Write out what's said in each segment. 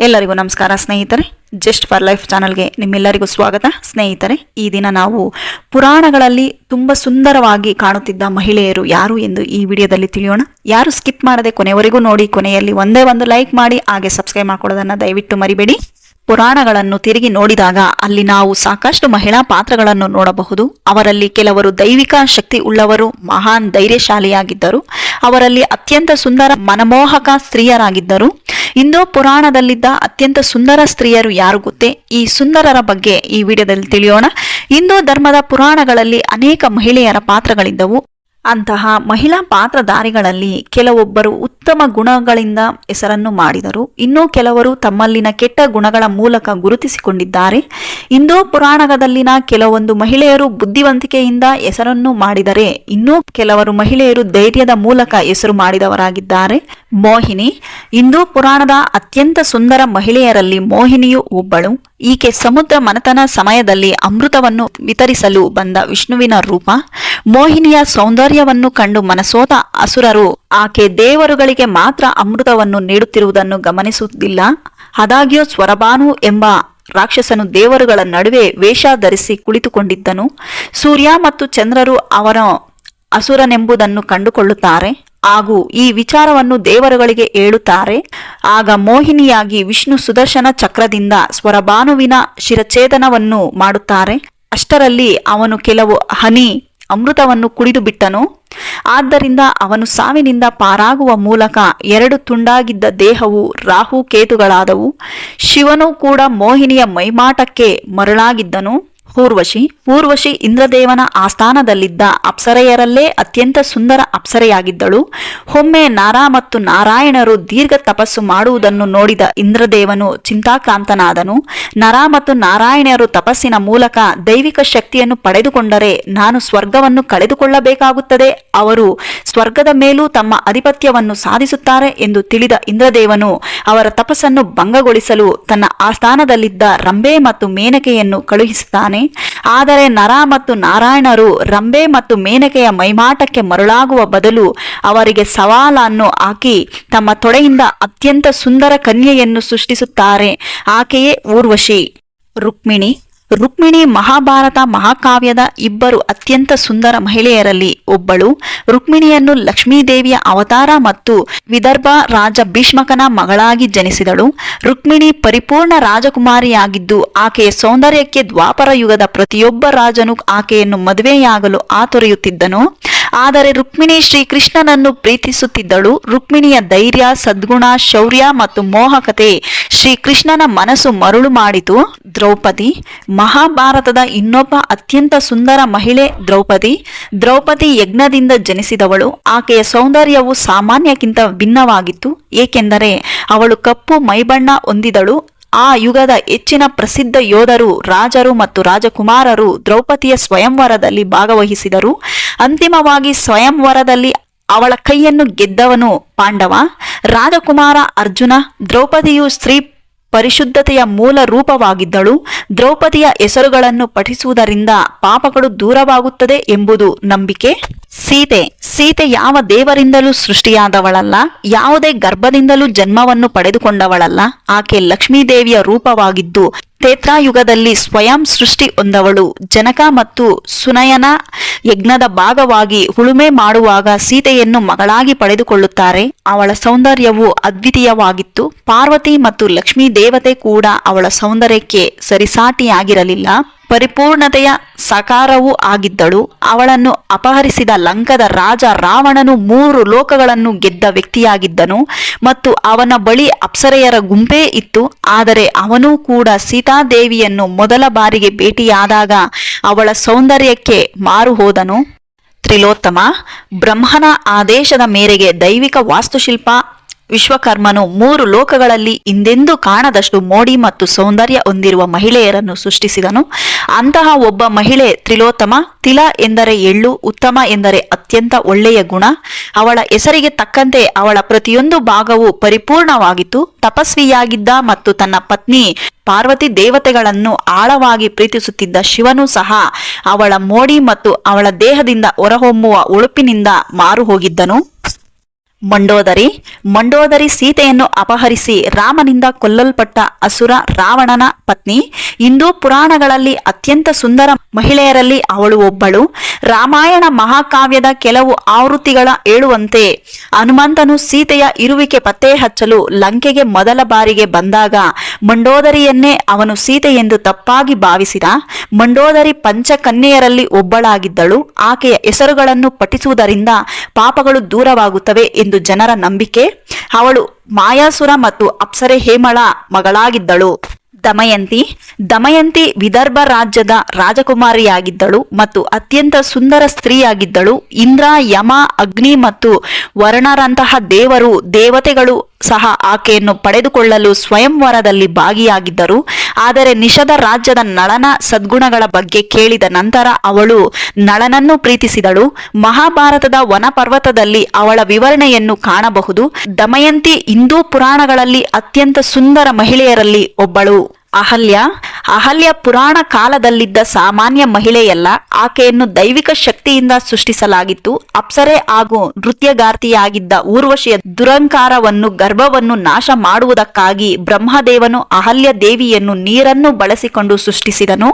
ಎಲ್ಲರಿಗೂ ನಮಸ್ಕಾರ ಸ್ನೇಹಿತರೆ. ಜಸ್ಟ್ ಫಾರ್ ಲೈಫ್ ಚಾನಲ್ಗೆ ನಿಮ್ಮೆಲ್ಲರಿಗೂ ಸ್ವಾಗತ. ಸ್ನೇಹಿತರೆ, ಈ ದಿನ ನಾವು ಪುರಾಣಗಳಲ್ಲಿ ತುಂಬ ಸುಂದರವಾಗಿ ಕಾಣುತ್ತಿದ್ದ ಮಹಿಳೆಯರು ಯಾರು ಎಂದು ಈ ವಿಡಿಯೋದಲ್ಲಿ ತಿಳಿಯೋಣ. ಯಾರು ಸ್ಕಿಪ್ ಮಾಡದೆ ಕೊನೆವರೆಗೂ ನೋಡಿ, ಕೊನೆಯಲ್ಲಿ ಒಂದೇ ಒಂದು ಲೈಕ್ ಮಾಡಿ, ಹಾಗೆ ಸಬ್ಸ್ಕ್ರೈಬ್ ಮಾಡ್ಕೊಳ್ಳೋದನ್ನು ದಯವಿಟ್ಟು ಮರಿಬೇಡಿ. ಪುರಾಣಗಳನ್ನು ತಿರುಗಿ ನೋಡಿದಾಗ ಅಲ್ಲಿ ನಾವು ಸಾಕಷ್ಟು ಮಹಿಳಾ ಪಾತ್ರಗಳನ್ನು ನೋಡಬಹುದು. ಅವರಲ್ಲಿ ಕೆಲವರು ದೈವಿಕ ಶಕ್ತಿ ಉಳ್ಳವರು, ಮಹಾನ್ ಧೈರ್ಯಶಾಲಿಯಾಗಿದ್ದರು. ಅವರಲ್ಲಿ ಅತ್ಯಂತ ಸುಂದರ ಮನಮೋಹಕ ಸ್ತ್ರೀಯರಾಗಿದ್ದರು. ಇಂದು ಪುರಾಣದಲ್ಲಿದ್ದ ಅತ್ಯಂತ ಸುಂದರ ಸ್ತ್ರೀಯರು ಯಾರು ಗೊತ್ತೇ? ಈ ಸುಂದರರ ಬಗ್ಗೆ ಈ ವಿಡಿಯೋದಲ್ಲಿ ತಿಳಿಯೋಣ. ಹಿಂದೂ ಧರ್ಮದ ಪುರಾಣಗಳಲ್ಲಿ ಅನೇಕ ಮಹಿಳೆಯರ ಪಾತ್ರಗಳಿದ್ದವು. ಅಂತಹ ಮಹಿಳಾ ಪಾತ್ರಧಾರಿಗಳಲ್ಲಿ ಕೆಲವೊಬ್ಬರು ಉತ್ತಮ ಗುಣಗಳಿಂದ ಹೆಸರನ್ನು ಮಾಡಿದರು. ಇನ್ನೂ ಕೆಲವರು ತಮ್ಮಲ್ಲಿನ ಕೆಟ್ಟ ಗುಣಗಳ ಮೂಲಕ ಗುರುತಿಸಿಕೊಂಡಿದ್ದಾರೆ. ಹಿಂದೂ ಪುರಾಣದಲ್ಲಿನ ಕೆಲವೊಂದು ಮಹಿಳೆಯರು ಬುದ್ಧಿವಂತಿಕೆಯಿಂದ ಹೆಸರನ್ನು ಮಾಡಿದರೆ, ಇನ್ನೂ ಕೆಲವರು ಮಹಿಳೆಯರು ಧೈರ್ಯದ ಮೂಲಕ ಹೆಸರು ಮಾಡಿದವರಾಗಿದ್ದಾರೆ. ಮೋಹಿನಿ ಹಿಂದೂ ಪುರಾಣದ ಅತ್ಯಂತ ಸುಂದರ ಮಹಿಳೆಯರಲ್ಲಿ ಮೋಹಿನಿಯು ಒಬ್ಬಳು. ಈಕೆ ಸಮುದ್ರ ಮನತನ ಸಮಯದಲ್ಲಿ ಅಮೃತವನ್ನು ವಿತರಿಸಲು ಬಂದ ವಿಷ್ಣುವಿನ ರೂಪ. ಮೋಹಿನಿಯ ಸೌಂದರ್ಯವನ್ನು ಕಂಡು ಮನಸೋತ ಅಸುರರು ಆಕೆ ದೇವರುಗಳಿಗೆ ಮಾತ್ರ ಅಮೃತವನ್ನು ನೀಡುತ್ತಿರುವುದನ್ನು ಗಮನಿಸುವುದಿಲ್ಲ. ಆದಾಗ್ಯೂ ಸ್ವರಭಾನು ಎಂಬ ರಾಕ್ಷಸನು ದೇವರುಗಳ ನಡುವೆ ವೇಷ ಧರಿಸಿ ಕುಳಿತುಕೊಂಡಿದ್ದನು. ಸೂರ್ಯ ಮತ್ತು ಚಂದ್ರರು ಅವರ ಅಸುರನೆಂಬುದನ್ನು ಕಂಡುಕೊಳ್ಳುತ್ತಾರೆ ಹಾಗೂ ಈ ವಿಚಾರವನ್ನು ದೇವರುಗಳಿಗೆ ಹೇಳುತ್ತಾರೆ. ಆಗ ಮೋಹಿನಿಯಾಗಿ ವಿಷ್ಣು ಸುದರ್ಶನ ಚಕ್ರದಿಂದ ಸ್ವರಭಾನುವಿನ ಶಿರಛೇದನವನ್ನು ಮಾಡುತ್ತಾರೆ. ಅಷ್ಟರಲ್ಲಿ ಅವನು ಕೆಲವು ಹನಿ ಅಮೃತವನ್ನು ಕುಡಿದು ಬಿಟ್ಟನು. ಆದ್ದರಿಂದ ಅವನು ಸಾವಿನಿಂದ ಪಾರಾಗುವ ಮೂಲಕ ಎರಡು ತುಂಡಾಗಿದ್ದ ದೇಹವು ರಾಹು ಕೇತುಗಳಾದವು. ಶಿವನು ಕೂಡ ಮೋಹಿನಿಯ ಮೈಮಾಟಕ್ಕೆ ಮರಳಾಗಿದ್ದನು. ಊರ್ವಶಿ ಇಂದ್ರದೇವನ ಆಸ್ಥಾನದಲ್ಲಿದ್ದ ಅಪ್ಸರೆಯರಲ್ಲೇ ಅತ್ಯಂತ ಸುಂದರ ಅಪ್ಸರೆಯಾಗಿದ್ದಳು. ಒಮ್ಮೆ ನಾರ ಮತ್ತು ನಾರಾಯಣರು ದೀರ್ಘ ತಪಸ್ಸು ಮಾಡುವುದನ್ನು ನೋಡಿದ ಇಂದ್ರದೇವನು ಚಿಂತಾಕ್ರಾಂತನಾದನು. ನರ ಮತ್ತು ನಾರಾಯಣರು ತಪಸ್ಸಿನ ಮೂಲಕ ದೈವಿಕ ಶಕ್ತಿಯನ್ನು ಪಡೆದುಕೊಂಡರೆ ನಾನು ಸ್ವರ್ಗವನ್ನು ಕಳೆದುಕೊಳ್ಳಬೇಕಾಗುತ್ತದೆ. ಅವರು ಸ್ವರ್ಗದ ಮೇಲೂ ತಮ್ಮ ಆಧಿಪತ್ಯವನ್ನು ಸಾಧಿಸುತ್ತಾರೆ ಎಂದು ತಿಳಿದ ಇಂದ್ರದೇವನು ಅವರ ತಪಸ್ಸನ್ನು ಭಂಗಗೊಳಿಸಲು ತನ್ನ ಆಸ್ಥಾನದಲ್ಲಿದ್ದ ರಂಬೆ ಮತ್ತು ಮೇನಕೆಯನ್ನು ಕಳುಹಿಸುತ್ತಾನೆ. ಆದರೆ ನರ ಮತ್ತು ನಾರಾಯಣರು ರಂಬೆ ಮತ್ತು ಮೇನಕೆಯ ಮೈಮಾಟಕ್ಕೆ ಮರಳಾಗುವ ಬದಲು ಅವರಿಗೆ ಸವಾಲನ್ನು ಹಾಕಿ ತಮ್ಮ ತೊಡೆಯಿಂದ ಅತ್ಯಂತ ಸುಂದರ ಕನ್ಯೆಯನ್ನು ಸೃಷ್ಟಿಸುತ್ತಾರೆ. ಆಕೆಯೇ ಊರ್ವಶಿ. ರುಕ್ಮಿಣಿ ಮಹಾಭಾರತ ಮಹಾಕಾವ್ಯದ ಇಬ್ಬರು ಅತ್ಯಂತ ಸುಂದರ ಮಹಿಳೆಯರಲ್ಲಿ ಒಬ್ಬಳು. ರುಕ್ಮಿಣಿಯನ್ನು ಲಕ್ಷ್ಮೀದೇವಿಯ ಅವತಾರ ಮತ್ತು ವಿದರ್ಭ ರಾಜ ಭೀಷ್ಮಕನ ಮಗಳಾಗಿ ಜನಿಸಿದಳು. ರುಕ್ಮಿಣಿ ಪರಿಪೂರ್ಣ ರಾಜಕುಮಾರಿಯಾಗಿದ್ದು ಆಕೆಯ ಸೌಂದರ್ಯಕ್ಕೆ ದ್ವಾಪರ ಯುಗದ ಪ್ರತಿಯೊಬ್ಬ ರಾಜನು ಆಕೆಯನ್ನು ಮದುವೆಯಾಗಲು ಆತೊರೆಯುತ್ತಿದ್ದನು. ಆದರೆ ರುಕ್ಮಿಣಿ ಶ್ರೀಕೃಷ್ಣನನ್ನು ಪ್ರೀತಿಸುತ್ತಿದ್ದಳು. ರುಕ್ಮಿಣಿಯ ಧೈರ್ಯ, ಸದ್ಗುಣ, ಶೌರ್ಯ ಮತ್ತು ಮೋಹಕತೆ ಶ್ರೀಕೃಷ್ಣನ ಮನಸ್ಸು ಮರುಳು ಮಾಡಿತು. ದ್ರೌಪದಿ ಮಹಾಭಾರತದ ಇನ್ನೊಬ್ಬ ಅತ್ಯಂತ ಸುಂದರ ಮಹಿಳೆ ದ್ರೌಪದಿ ಯಜ್ಞದಿಂದ ಜನಿಸಿದವಳು. ಆಕೆಯ ಸೌಂದರ್ಯವು ಸಾಮಾನ್ಯಕ್ಕಿಂತ ಭಿನ್ನವಾಗಿತ್ತು, ಏಕೆಂದರೆ ಅವಳು ಕಪ್ಪು ಮೈಬಣ್ಣ ಹೊಂದಿದಳು. ಆ ಯುಗದ ಹೆಚ್ಚಿನ ಪ್ರಸಿದ್ಧ ಯೋಧರು, ರಾಜರು ಮತ್ತು ರಾಜಕುಮಾರರು ದ್ರೌಪದಿಯ ಸ್ವಯಂವರದಲ್ಲಿ ಭಾಗವಹಿಸಿದರು. ಅಂತಿಮವಾಗಿ ಸ್ವಯಂವರದಲ್ಲಿ ಅವಳ ಕೈಯನ್ನು ಗೆದ್ದವನು ಪಾಂಡವ. ರಾಜಕುಮಾರ ಅರ್ಜುನ. ದ್ರೌಪದಿಯು ಸ್ತ್ರೀ ಪರಿಶುದ್ಧತೆಯ ಮೂಲ ರೂಪವಾಗಿದ್ದಳು. ದ್ರೌಪದಿಯ ಹೆಸರುಗಳನ್ನು ಪಠಿಸುವುದರಿಂದ ಪಾಪಗಳು ದೂರವಾಗುತ್ತದೆ ಎಂಬುದು ನಂಬಿಕೆ. ಸೀತೆ ಯಾವ ದೇವರಿಂದಲೂ ಸೃಷ್ಟಿಯಾದವಳಲ್ಲ, ಯಾವುದೇ ಗರ್ಭದಿಂದಲೂ ಜನ್ಮವನ್ನು ಪಡೆದುಕೊಂಡವಳಲ್ಲ. ಆಕೆ ಲಕ್ಷ್ಮೀದೇವಿಯ ರೂಪವಾಗಿದ್ದು ತ್ರೇತಾಯುಗದಲ್ಲಿ ಸ್ವಯಂ ಸೃಷ್ಟಿ ಹೊಂದವಳು. ಜನಕ ಮತ್ತು ಸುನಯನ ಯಜ್ಞದ ಭಾಗವಾಗಿ ಉಳುಮೆ ಮಾಡುವಾಗ ಸೀತೆಯನ್ನು ಮಗಳಾಗಿ ಪಡೆದುಕೊಳ್ಳುತ್ತಾರೆ. ಅವಳ ಸೌಂದರ್ಯವು ಅದ್ವಿತೀಯವಾಗಿತ್ತು. ಪಾರ್ವತಿ ಮತ್ತು ಲಕ್ಷ್ಮೀ ದೇವತೆ ಕೂಡ ಅವಳ ಸೌಂದರ್ಯಕ್ಕೆ ಸರಿಸಾಟಿಯಾಗಿರಲಿಲ್ಲ. ಪರಿಪೂರ್ಣತೆಯ ಸಾಕಾರವೂ ಆಗಿದ್ದಳು. ಅವಳನ್ನು ಅಪಹರಿಸಿದ ಲಂಕದ ರಾಜ ರಾವಣನು 3 ಲೋಕಗಳನ್ನು ಗೆದ್ದ ವ್ಯಕ್ತಿಯಾಗಿದ್ದನು ಮತ್ತು ಅವನ ಬಳಿ ಅಪ್ಸರೆಯರ ಗುಂಪೇ ಇತ್ತು. ಆದರೆ ಅವನೂ ಕೂಡ ಸೀತಾದೇವಿಯನ್ನು ಮೊದಲ ಬಾರಿಗೆ ಭೇಟಿಯಾದಾಗ ಅವಳ ಸೌಂದರ್ಯಕ್ಕೆ ಮಾರು ಹೋದನು. ತ್ರಿಲೋತ್ತಮ ಬ್ರಹ್ಮನ ಆದೇಶದ ಮೇರೆಗೆ ದೈವಿಕ ವಾಸ್ತುಶಿಲ್ಪ ವಿಶ್ವಕರ್ಮನು 3 ಲೋಕಗಳಲ್ಲಿ ಹಿಂದೆಂದೂ ಕಾಣದಷ್ಟು ಮೋಡಿ ಮತ್ತು ಸೌಂದರ್ಯ ಹೊಂದಿರುವ ಮಹಿಳೆಯರನ್ನು ಸೃಷ್ಟಿಸಿದನು. ಅಂತಹ ಒಬ್ಬ ಮಹಿಳೆ ತ್ರಿಲೋತ್ತಮ. ತಿಲ ಎಂದರೆ ಎಳ್ಳು, ಉತ್ತಮ ಎಂದರೆ ಅತ್ಯಂತ ಒಳ್ಳೆಯ ಗುಣ. ಅವಳ ಹೆಸರಿಗೆ ತಕ್ಕಂತೆ ಅವಳ ಪ್ರತಿಯೊಂದು ಭಾಗವು ಪರಿಪೂರ್ಣವಾಗಿತ್ತು. ತಪಸ್ವಿಯಾಗಿದ್ದ ಮತ್ತು ತನ್ನ ಪತ್ನಿ ಪಾರ್ವತಿ ದೇವತೆಗಳನ್ನು ಆಳವಾಗಿ ಪ್ರೀತಿಸುತ್ತಿದ್ದ ಶಿವನು ಸಹ ಅವಳ ಮೋಡಿ ಮತ್ತು ಅವಳ ದೇಹದಿಂದ ಹೊರಹೊಮ್ಮುವ ಉಳುಪಿನಿಂದ ಮಾರು ಹೋಗಿದ್ದನು. ಮಂಡೋದರಿ ಸೀತೆಯನ್ನು ಅಪಹರಿಸಿ ರಾಮನಿಂದ ಕೊಲ್ಲಲ್ಪಟ್ಟ ಅಸುರ ರಾವಣನ ಪತ್ನಿ. ಹಿಂದೂ ಪುರಾಣಗಳಲ್ಲಿ ಅತ್ಯಂತ ಸುಂದರ ಮಹಿಳೆಯರಲ್ಲಿ ಅವಳು ಒಬ್ಬಳು. ರಾಮಾಯಣ ಮಹಾಕಾವ್ಯದ ಕೆಲವು ಆವೃತ್ತಿಗಳ ಹೇಳುವಂತೆ ಹನುಮಂತನು ಸೀತೆಯ ಇರುವಿಕೆ ಪತ್ತೆ ಹಚ್ಚಲು ಲಂಕೆಗೆ ಮೊದಲ ಬಾರಿಗೆ ಬಂದಾಗ ಮಂಡೋದರಿಯನ್ನೇ ಅವನು ಸೀತೆ ಎಂದು ತಪ್ಪಾಗಿ ಭಾವಿಸಿದ. ಮಂಡೋದರಿ ಪಂಚಕನ್ಯೆಯರಲ್ಲಿ ಒಬ್ಬಳಾಗಿದ್ದಳು. ಆಕೆಯ ಹೆಸರುಗಳನ್ನು ಪಠಿಸುವುದರಿಂದ ಪಾಪಗಳು ದೂರವಾಗುತ್ತವೆ ಎಂದು ಜನರ ನಂಬಿಕೆ. ಅವಳು ಮಾಯಾಸುರ ಮತ್ತು ಅಪ್ಸರೆ ಹೇಮಳ ಮಗಳಾಗಿದ್ದಳು. ದಮಯಂತಿ ವಿದರ್ಭ ರಾಜ್ಯದ ರಾಜಕುಮಾರಿಯಾಗಿದ್ದಳು ಮತ್ತು ಅತ್ಯಂತ ಸುಂದರ ಸ್ತ್ರೀಯಾಗಿದ್ದಳು. ಇಂದ್ರ, ಯಮ, ಅಗ್ನಿ ಮತ್ತು ವರುಣರಂತಹ ದೇವತೆಗಳು ಸಹ ಆಕೆಯನ್ನು ಪಡೆದುಕೊಳ್ಳಲು ಸ್ವಯಂವರದಲ್ಲಿ ಭಾಗಿಯಾಗಿದ್ದರು. ಆದರೆ ನಿಷಧ ರಾಜ್ಯದ ನಳನ ಸದ್ಗುಣಗಳ ಬಗ್ಗೆ ಕೇಳಿದ ನಂತರ ಅವಳು ನಳನನ್ನು ಪ್ರೀತಿಸಿದಳು. ಮಹಾಭಾರತದ ವನಪರ್ವತದಲ್ಲಿ ಅವಳ ವಿವರಣೆಯನ್ನು ಕಾಣಬಹುದು. ದಮಯಂತಿ ಹಿಂದೂ ಪುರಾಣಗಳಲ್ಲಿ ಅತ್ಯಂತ ಸುಂದರ ಮಹಿಳೆಯರಲ್ಲಿ ಒಬ್ಬಳು. ಅಹಲ್ಯ ಪುರಾಣ ಕಾಲದಲ್ಲಿದ್ದ ಸಾಮಾನ್ಯ ಮಹಿಳೆಯಲ್ಲ. ಆಕೆಯನ್ನು ದೈವಿಕ ಶಕ್ತಿಯಿಂದ ಸೃಷ್ಟಿಸಲಾಗಿತ್ತು. ಅಪ್ಸರೆ ಹಾಗೂ ನೃತ್ಯಗಾರ್ತಿಯಾಗಿದ್ದ ಊರ್ವಶಿಯ ದುರಂಕಾರವನ್ನು ಗರ್ಭವನ್ನು ನಾಶ ಮಾಡುವುದಕ್ಕಾಗಿ ಬ್ರಹ್ಮದೇವನು ಅಹಲ್ಯ ದೇವಿಯನ್ನು ನೀರನ್ನು ಬಳಸಿಕೊಂಡು ಸೃಷ್ಟಿಸಿದನು.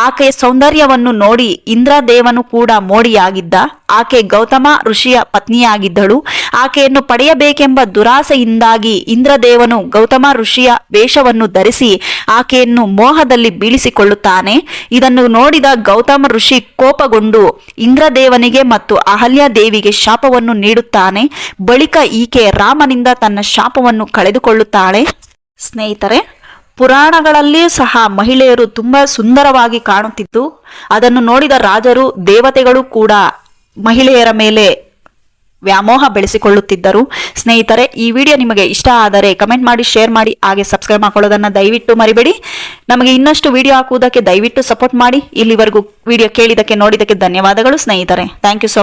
ಆಕೆಯ ಸೌಂದರ್ಯವನ್ನು ನೋಡಿ ಇಂದ್ರದೇವನು ಕೂಡ ಮೋಡಿಯಾಗಿದ್ದ. ಆಕೆ ಗೌತಮ ಋಷಿಯ ಪತ್ನಿಯಾಗಿದ್ದಳು. ಆಕೆಯನ್ನು ಪಡೆಯಬೇಕೆಂಬ ದುರಾಸೆಯಿಂದಾಗಿ ಇಂದ್ರದೇವನು ಗೌತಮ ಋಷಿಯ ವೇಷವನ್ನು ಧರಿಸಿ ಆಕೆಯನ್ನು ಮೋಹದಲ್ಲಿ ಬೀಳಿಸಿಕೊಳ್ಳುತ್ತಾನೆ. ಇದನ್ನು ನೋಡಿದ ಗೌತಮ ಋಷಿ ಕೋಪಗೊಂಡು ಇಂದ್ರದೇವನಿಗೆ ಮತ್ತು ಅಹಲ್ಯ ದೇವಿಗೆ ಶಾಪವನ್ನು ನೀಡುತ್ತಾನೆ. ಬಳಿಕ ಈಕೆ ರಾಮನಿಂದ ತನ್ನ ಶಾಪವನ್ನು ಕಳೆದುಕೊಳ್ಳುತ್ತಾಳೆ. ಸ್ನೇಹಿತರೆ, ಪುರಾಣಗಳಲ್ಲಿಯೂ ಸಹ ಮಹಿಳೆಯರು ತುಂಬಾ ಸುಂದರವಾಗಿ ಕಾಣುತ್ತಿದ್ದು ಅದನ್ನು ನೋಡಿದ ರಾಜರು ದೇವತೆಗಳು ಕೂಡ ಮಹಿಳೆಯರ ಮೇಲೆ ವ್ಯಾಮೋಹ ಬೆಳೆಸಿಕೊಳ್ಳುತ್ತಿದ್ದರು. ಸ್ನೇಹಿತರೆ, ಈ ವಿಡಿಯೋ ನಿಮಗೆ ಇಷ್ಟ ಆದರೆ ಕಮೆಂಟ್ ಮಾಡಿ, ಶೇರ್ ಮಾಡಿ, ಹಾಗೆ ಸಬ್ಸ್ಕ್ರೈಬ್ ಮಾಡ್ಕೊಳ್ಳೋದನ್ನು ದಯವಿಟ್ಟು ಮರಿಬೇಡಿ. ನಮಗೆ ಇನ್ನಷ್ಟು ವಿಡಿಯೋ ಹಾಕುವುದಕ್ಕೆ ದಯವಿಟ್ಟು ಸಪೋರ್ಟ್ ಮಾಡಿ. ಇಲ್ಲಿವರೆಗೂ ವಿಡಿಯೋ ಕೇಳಿದಕ್ಕೆ ನೋಡಿದಕ್ಕೆ ಧನ್ಯವಾದಗಳು ಸ್ನೇಹಿತರೆ. Thank you so much.